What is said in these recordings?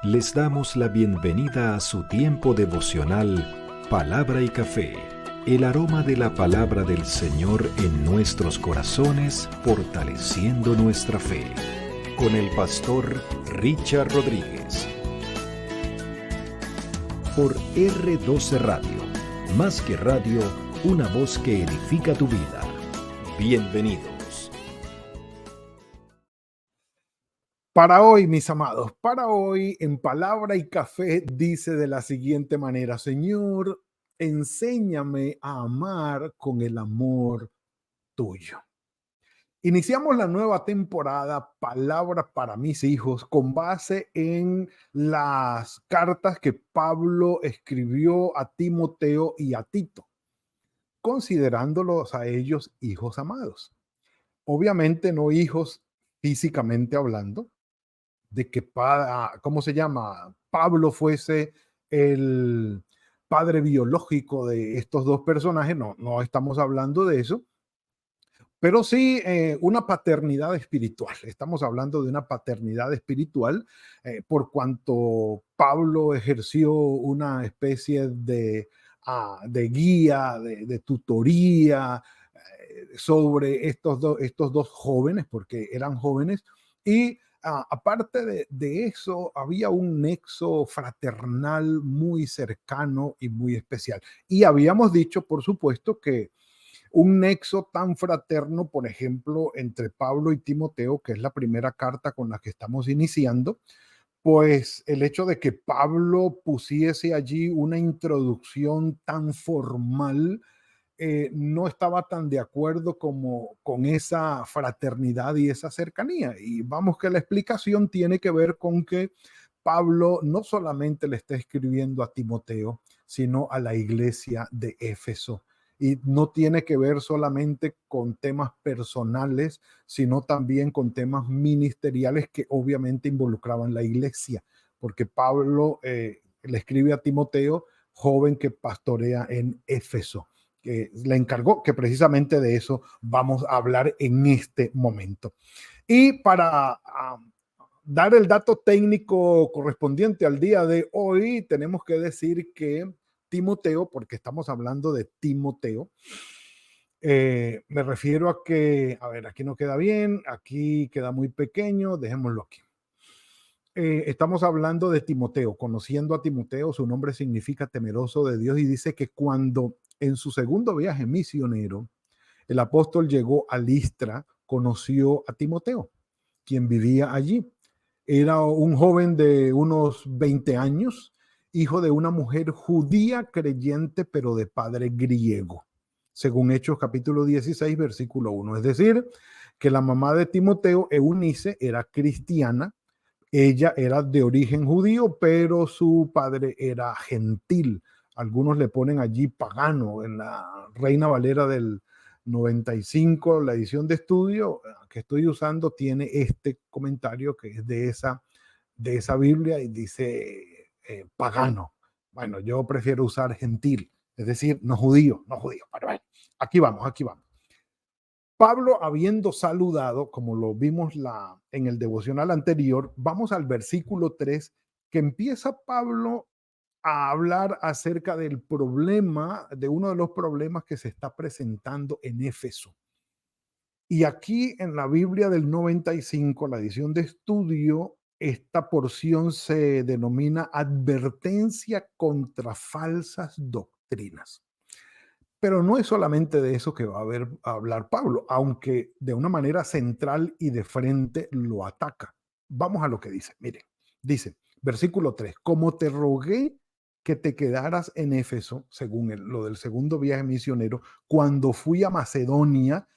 Les damos la bienvenida a su tiempo devocional Palabra y Café, el aroma de la palabra del Señor en nuestros corazones, fortaleciendo nuestra fe. Con el pastor Richard Rodríguez. Por R12 Radio, más que radio, una voz que edifica tu vida. Bienvenidos. Para hoy, mis amados, para hoy en Palabra y Café dice de la siguiente manera: Señor, enséñame a amar con el amor tuyo. Iniciamos la nueva temporada Palabra para mis hijos con base en las cartas que Pablo escribió a Timoteo y a Tito, considerándolos a ellos hijos amados. Obviamente no hijos físicamente hablando, de que, ¿cómo se llama? Pablo fuese el padre biológico de estos dos personajes. No estamos hablando de eso, pero sí una paternidad espiritual. Estamos hablando de una paternidad espiritual por cuanto Pablo ejerció una especie de guía, de tutoría sobre estos dos jóvenes, porque eran jóvenes, y aparte de eso, había un nexo fraternal muy cercano y muy especial. Y habíamos dicho, por supuesto, que un nexo tan fraterno, por ejemplo, entre Pablo y Timoteo, que es la primera carta con la que estamos iniciando, pues el hecho de que Pablo pusiese allí una introducción tan formal no estaba tan de acuerdo como con esa fraternidad y esa cercanía. Y vamos que la explicación tiene que ver con que Pablo no solamente le está escribiendo a Timoteo, sino a la iglesia de Éfeso. Y no tiene que ver solamente con temas personales, sino también con temas ministeriales que obviamente involucraban la iglesia, porque Pablo le escribe a Timoteo, joven que pastorea en Éfeso, que le encargó, que precisamente de eso vamos a hablar en este momento. Y para dar el dato técnico correspondiente al día de hoy, tenemos que decir que Timoteo, porque estamos hablando de Timoteo, me refiero a que, a ver, aquí no queda bien, aquí queda muy pequeño, dejémoslo aquí. Estamos hablando de Timoteo, conociendo a Timoteo, su nombre significa temeroso de Dios, y dice que cuando en su segundo viaje misionero, el apóstol llegó a Listra, conoció a Timoteo, quien vivía allí. Era un joven de unos 20 años, hijo de una mujer judía creyente, pero de padre griego, según Hechos capítulo 16, versículo 1. Es decir, que la mamá de Timoteo, Eunice, era cristiana. Ella era de origen judío, pero su padre era gentil. Algunos le ponen allí pagano. En la Reina Valera del 95, la edición de estudio que estoy usando, tiene este comentario que es de esa Biblia y dice pagano. Bueno, yo prefiero usar gentil, es decir, no judío. Pero bueno, aquí vamos. Pablo, habiendo saludado, como lo vimos en el devocional anterior, vamos al versículo 3, que empieza Pablo a hablar acerca del problema, de uno de los problemas que se está presentando en Éfeso. Y aquí en la Biblia del 95, la edición de estudio, esta porción se denomina advertencia contra falsas doctrinas. Pero no es solamente de eso que va a hablar Pablo, aunque de una manera central y de frente lo ataca. Vamos a lo que dice. Mire, dice, versículo 3, como te rogué que te quedaras en Éfeso, según lo del segundo viaje misionero, cuando fui a Macedonia,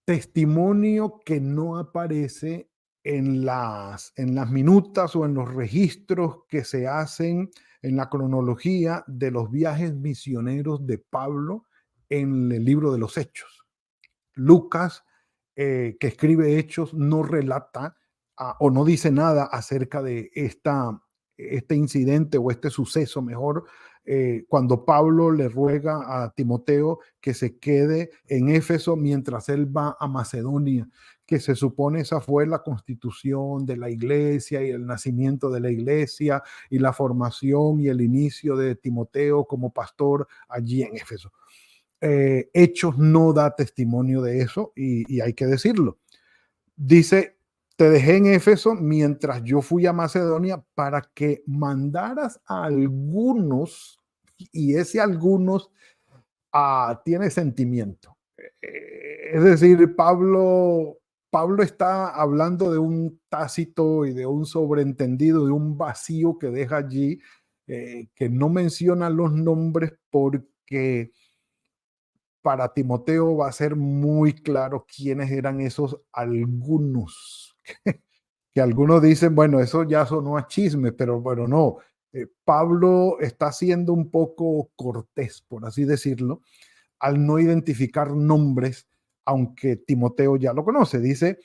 testimonio que no aparece en las minutas o en los registros que se hacen en la cronología de los viajes misioneros de Pablo en el libro de los Hechos. Lucas, que escribe Hechos, no relata o no dice nada acerca de este incidente o este suceso, mejor, cuando Pablo le ruega a Timoteo que se quede en Éfeso mientras él va a Macedonia, que se supone esa fue la constitución de la iglesia y el nacimiento de la iglesia y la formación y el inicio de Timoteo como pastor allí en Éfeso. Hechos no da testimonio de eso y hay que decirlo. Dice, te dejé en Éfeso mientras yo fui a Macedonia para que mandaras a algunos, y ese algunos tiene sentimiento. Es decir, Pablo está hablando de un tácito y de un sobreentendido, de un vacío que deja allí, que no menciona los nombres porque para Timoteo va a ser muy claro quiénes eran esos algunos. Que algunos dicen, bueno, eso ya sonó a chisme, pero bueno, no. Pablo está siendo un poco cortés, por así decirlo, al no identificar nombres, aunque Timoteo ya lo conoce. Dice,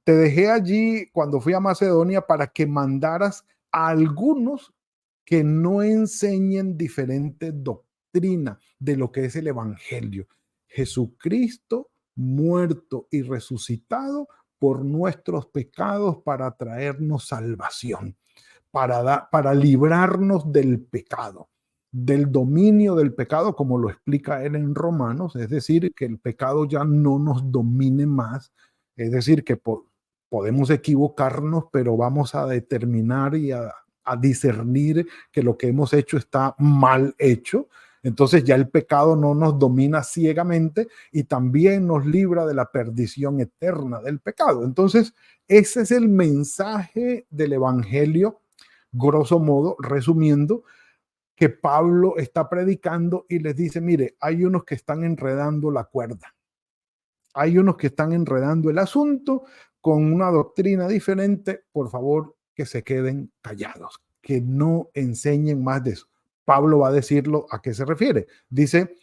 te dejé allí cuando fui a Macedonia para que mandaras a algunos que no enseñen diferente doctrina de lo que es el Evangelio. Jesucristo muerto y resucitado por nuestros pecados para traernos salvación, para librarnos del pecado, del dominio del pecado, como lo explica él en Romanos, es decir, que el pecado ya no nos domine más, es decir, que podemos equivocarnos, pero vamos a determinar y a discernir que lo que hemos hecho está mal hecho. Entonces ya el pecado no nos domina ciegamente y también nos libra de la perdición eterna del pecado. Entonces, ese es el mensaje del Evangelio, grosso modo, resumiendo, que Pablo está predicando y les dice, mire, hay unos que están enredando la cuerda, hay unos que están enredando el asunto con una doctrina diferente, por favor, que se queden callados, que no enseñen más de eso. Pablo va a decirlo a qué se refiere. Dice,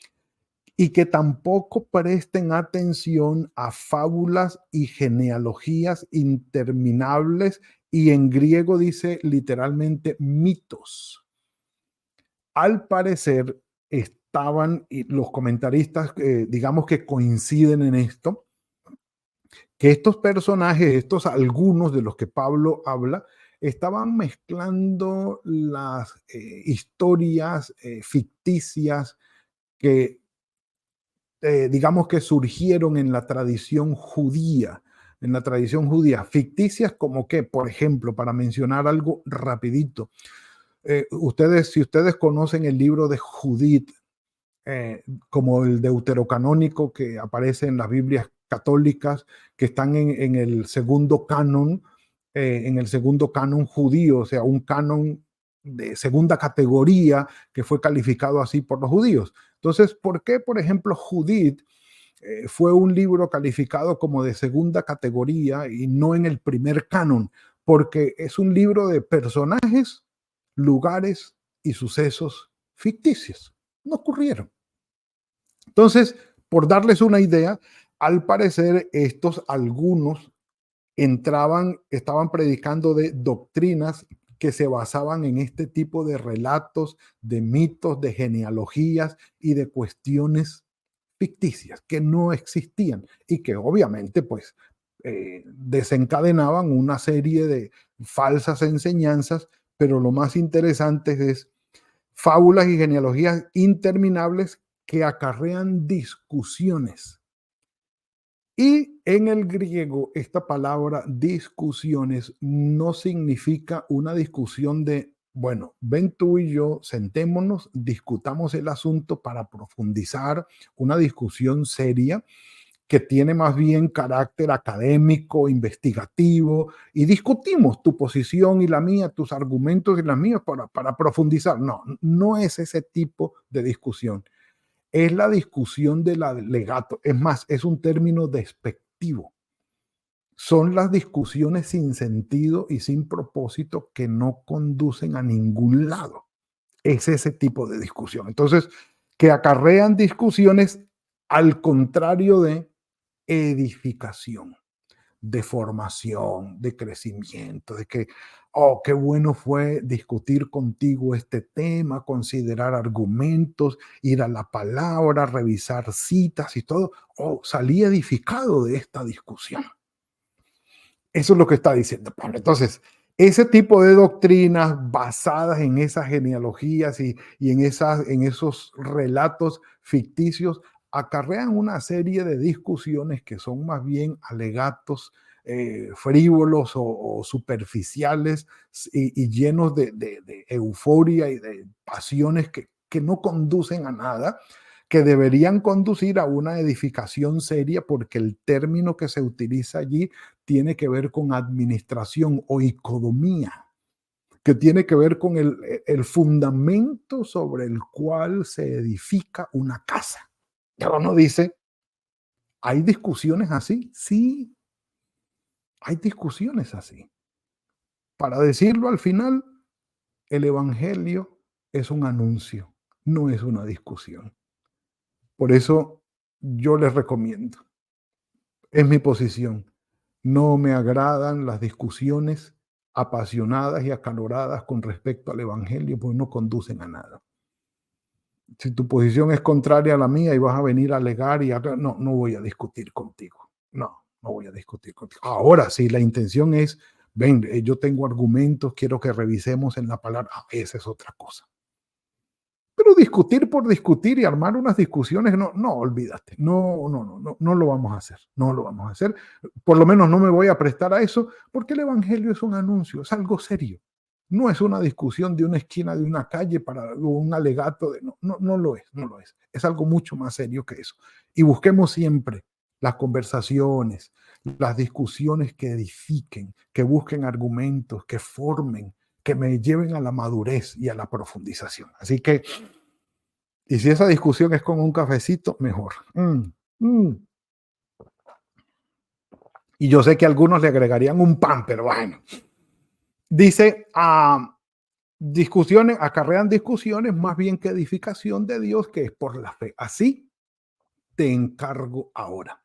y que tampoco presten atención a fábulas y genealogías interminables, y en griego dice literalmente mitos. Al parecer estaban, y los comentaristas, digamos que coinciden en esto, que estos personajes, estos algunos de los que Pablo habla, estaban mezclando las historias ficticias que digamos que surgieron en la tradición judía, ficticias como que, por ejemplo, para mencionar algo rapidito, si ustedes conocen el libro de Judith, como el deuterocanónico que aparece en las Biblias católicas, que están en el segundo canon, judío, o sea, un canon de segunda categoría que fue calificado así por los judíos. Entonces, ¿por qué, por ejemplo, Judith fue un libro calificado como de segunda categoría y no en el primer canon? Porque es un libro de personajes, lugares y sucesos ficticios. No ocurrieron. Entonces, por darles una idea, al parecer estos algunos estaban predicando de doctrinas que se basaban en este tipo de relatos, de mitos, de genealogías y de cuestiones ficticias que no existían y que obviamente pues desencadenaban una serie de falsas enseñanzas, pero lo más interesante es fábulas y genealogías interminables que acarrean discusiones. Y en el griego, esta palabra discusiones no significa una discusión de, bueno, ven tú y yo, sentémonos, discutamos el asunto para profundizar, una discusión seria que tiene más bien carácter académico, investigativo, y discutimos tu posición y la mía, tus argumentos y las mías para profundizar. No, no es ese tipo de discusión. Es la discusión del alegato. Es más, es un término despectivo. Son las discusiones sin sentido y sin propósito que no conducen a ningún lado. Es ese tipo de discusión. Entonces, que acarrean discusiones al contrario de edificación, de formación, de crecimiento, de que, oh, qué bueno fue discutir contigo este tema, considerar argumentos, ir a la palabra, revisar citas y todo. Oh, salí edificado de esta discusión. Eso es lo que está diciendo Pablo. Entonces, ese tipo de doctrinas basadas en esas genealogías y en esos relatos ficticios acarrean una serie de discusiones que son más bien alegatos frívolos o superficiales y llenos de euforia y de pasiones que no conducen a nada, que deberían conducir a una edificación seria, porque el término que se utiliza allí tiene que ver con administración o economía, que tiene que ver con el fundamento sobre el cual se edifica una casa. Pero no dice, ¿hay discusiones así? Sí, hay discusiones así. Para decirlo al final, el Evangelio es un anuncio, no es una discusión. Por eso yo les recomiendo, es mi posición, no me agradan las discusiones apasionadas y acaloradas con respecto al Evangelio, pues no conducen a nada. Si tu posición es contraria a la mía y vas a venir a alegar no voy a discutir contigo. No voy a discutir contigo. Ahora, si la intención es, ven, yo tengo argumentos, quiero que revisemos en la palabra, esa es otra cosa. Pero discutir por discutir y armar unas discusiones, olvídate, no lo vamos a hacer, no lo vamos a hacer. Por lo menos no me voy a prestar a eso, porque el Evangelio es un anuncio, es algo serio. No es una discusión de una esquina de una calle para un alegato de no lo es, no lo es. Es algo mucho más serio que eso. Y busquemos siempre las conversaciones, las discusiones que edifiquen, que busquen argumentos, que formen, que me lleven a la madurez y a la profundización. Así que, y si esa discusión es con un cafecito, mejor. Y yo sé que algunos le agregarían un pan, pero bueno. Dice, discusiones, acarrean discusiones más bien que edificación de Dios, que es por la fe. Así te encargo ahora.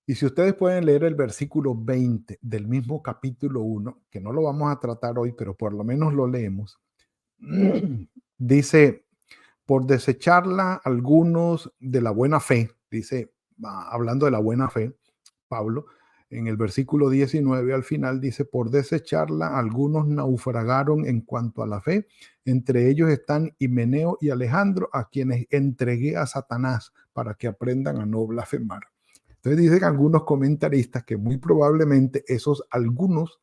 Y si ustedes pueden leer el versículo 20 del mismo capítulo 1, que no lo vamos a tratar hoy, pero por lo menos lo leemos, dice, por desecharla algunos de la buena fe, dice, hablando de la buena fe, Pablo, en el versículo 19 al final dice, por desecharla algunos naufragaron en cuanto a la fe, entre ellos están Himeneo y Alejandro, a quienes entregué a Satanás para que aprendan a no blasfemar. Entonces dicen algunos comentaristas que muy probablemente esos algunos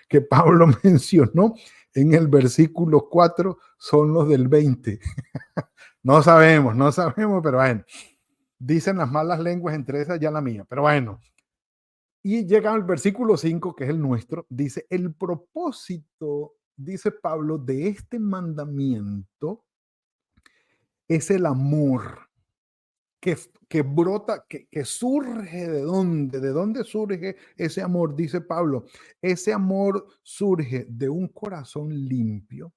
que Pablo mencionó en el versículo 4 son los del 20. No sabemos, pero bueno, dicen las malas lenguas, entre esas ya la mía, pero bueno. Y llega al versículo 5, que es el nuestro, dice, el propósito, dice Pablo, de este mandamiento es el amor que brota, que surge de dónde surge ese amor, dice Pablo. Ese amor surge de un corazón limpio,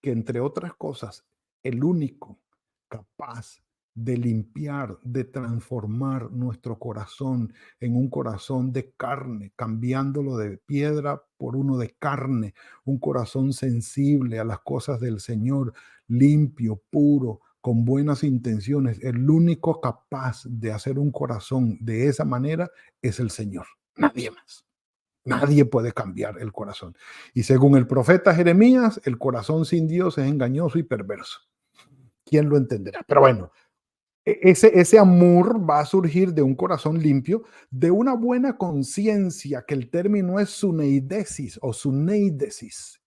que entre otras cosas, el único capaz de limpiar, de transformar nuestro corazón en un corazón de carne, cambiándolo de piedra por uno de carne, un corazón sensible a las cosas del Señor, limpio, puro, con buenas intenciones. El único capaz de hacer un corazón de esa manera es el Señor, nadie más. Nadie puede cambiar el corazón. Y según el profeta Jeremías, el corazón sin Dios es engañoso y perverso. ¿Quién lo entenderá? Pero bueno, ese amor va a surgir de un corazón limpio, de una buena conciencia, que el término es suneidesis o suneidesis,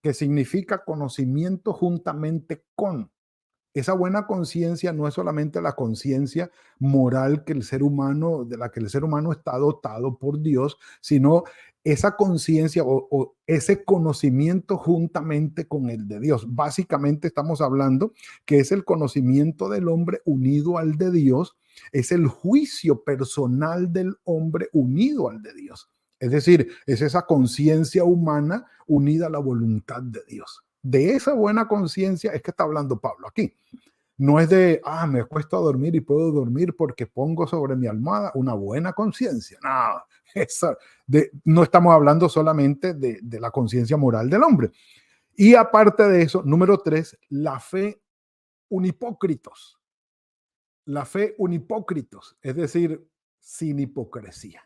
que significa conocimiento juntamente con. Esa buena conciencia no es solamente la conciencia moral que el ser humano, de la que el ser humano está dotado por Dios, sino esa conciencia o ese conocimiento juntamente con el de Dios. Básicamente estamos hablando que es el conocimiento del hombre unido al de Dios, es el juicio personal del hombre unido al de Dios. Es decir, es esa conciencia humana unida a la voluntad de Dios. De esa buena conciencia es que está hablando Pablo aquí. No es de, me acuesto a dormir y puedo dormir porque pongo sobre mi almohada una buena conciencia. No, no estamos hablando solamente de la conciencia moral del hombre. Y aparte de eso, número 3, la fe unipócritos. La fe unipócritos, es decir, sin hipocresía.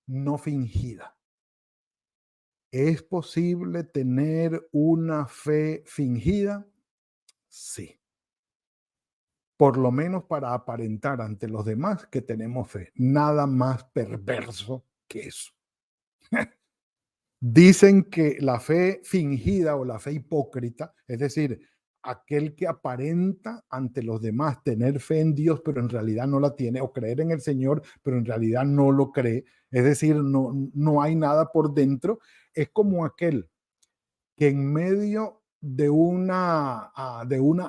no fingida. ¿Es posible tener una fe fingida? Sí. Por lo menos para aparentar ante los demás que tenemos fe. Nada más perverso que eso. Dicen que la fe fingida o la fe hipócrita, es decir, aquel que aparenta ante los demás tener fe en Dios, pero en realidad no la tiene, o creer en el Señor, pero en realidad no lo cree, es decir, no hay nada por dentro, es como aquel que en medio de una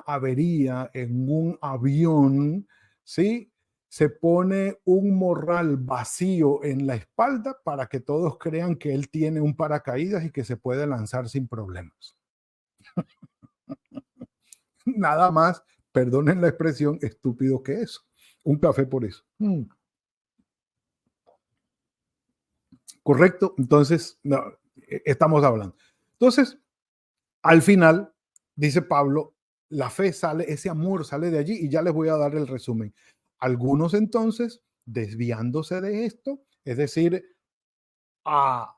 avería en un avión, ¿sí? Se pone un morral vacío en la espalda para que todos crean que él tiene un paracaídas y que se puede lanzar sin problemas. Nada más, perdonen la expresión, estúpido que eso. Un café por eso. ¿Correcto? Entonces, no, estamos hablando. Entonces, al final, dice Pablo, la fe sale, ese amor sale de allí y ya les voy a dar el resumen. Algunos entonces, desviándose de esto, es decir,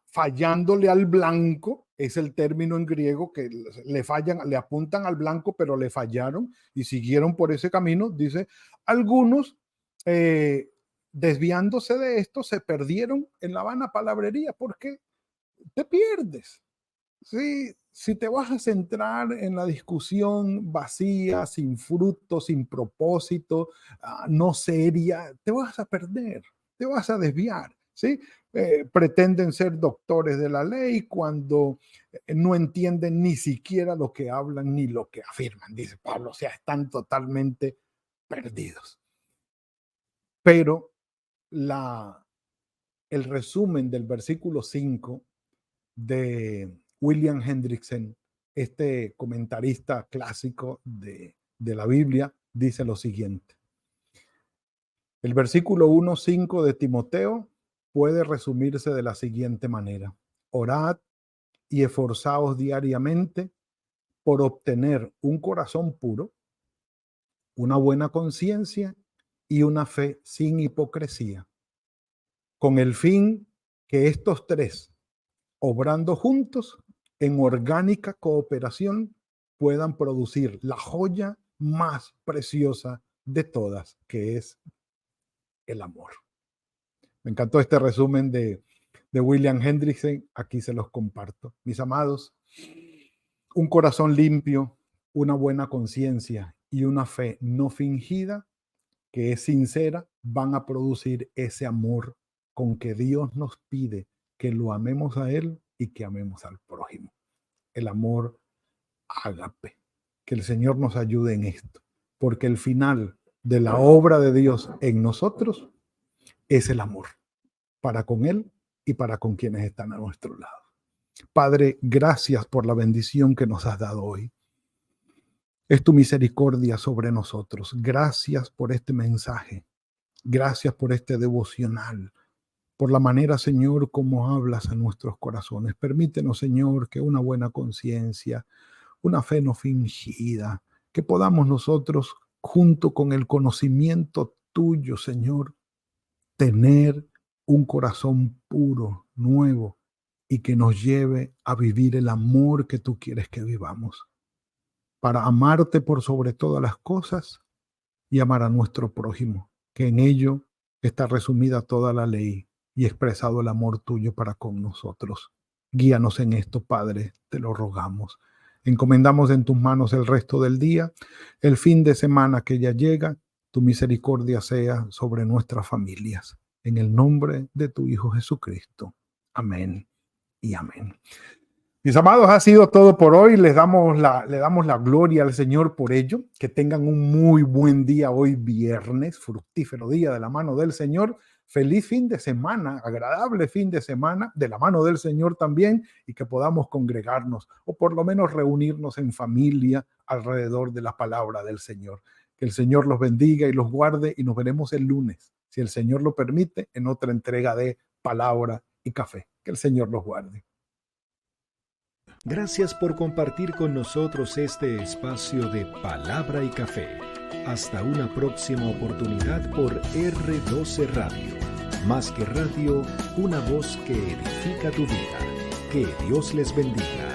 fallándole al blanco, es el término en griego que le fallan, le apuntan al blanco, pero le fallaron y siguieron por ese camino. Dice, algunos desviándose de esto se perdieron en la vana palabrería. ¿Por qué? Te pierdes. Sí, si te vas a centrar en la discusión vacía, sin fruto, sin propósito, no seria, te vas a perder, te vas a desviar, ¿sí? Pretenden ser doctores de la ley cuando no entienden ni siquiera lo que hablan ni lo que afirman, dice Pablo, o sea, están totalmente perdidos. Pero el resumen del versículo 5 de William Hendrickson, este comentarista clásico de la Biblia, dice lo siguiente. El versículo 1:5 de Timoteo puede resumirse de la siguiente manera. Orad y esforzaos diariamente por obtener un corazón puro, una buena conciencia y una fe sin hipocresía, con el fin que estos tres, obrando juntos en orgánica cooperación, puedan producir la joya más preciosa de todas, que es el amor. Me encantó este resumen de William Hendrickson. Aquí se los comparto. Mis amados, un corazón limpio, una buena conciencia y una fe no fingida, que es sincera, van a producir ese amor con que Dios nos pide que lo amemos a Él y que amemos al prójimo. El amor ágape. Que el Señor nos ayude en esto, porque el final de la obra de Dios en nosotros es el amor, para con Él y para con quienes están a nuestro lado. Padre, gracias por la bendición que nos has dado hoy. Es tu misericordia sobre nosotros. Gracias por este mensaje. Gracias por este devocional. Por la manera, Señor, como hablas a nuestros corazones. Permítenos, Señor, que una buena conciencia, una fe no fingida, que podamos nosotros, junto con el conocimiento tuyo, Señor, tener un corazón puro, nuevo, y que nos lleve a vivir el amor que tú quieres que vivamos, para amarte por sobre todas las cosas y amar a nuestro prójimo, que en ello está resumida toda la ley y expresado el amor tuyo para con nosotros. Guíanos en esto, Padre, te lo rogamos. Encomendamos en tus manos el resto del día, el fin de semana que ya llega, tu misericordia sea sobre nuestras familias. En el nombre de tu Hijo Jesucristo. Amén y amén. Mis amados, ha sido todo por hoy. Le damos la gloria al Señor por ello. Que tengan un muy buen día hoy viernes, fructífero día de la mano del Señor. Feliz fin de semana, agradable fin de semana de la mano del Señor también, y que podamos congregarnos o por lo menos reunirnos en familia alrededor de la palabra del Señor. Que el Señor los bendiga y los guarde, y nos veremos el lunes, si el Señor lo permite, en otra entrega de Palabra y Café. Que el Señor los guarde. Gracias por compartir con nosotros este espacio de Palabra y Café. Hasta una próxima oportunidad por R12 Radio. Más que radio, una voz que edifica tu vida. Que Dios les bendiga.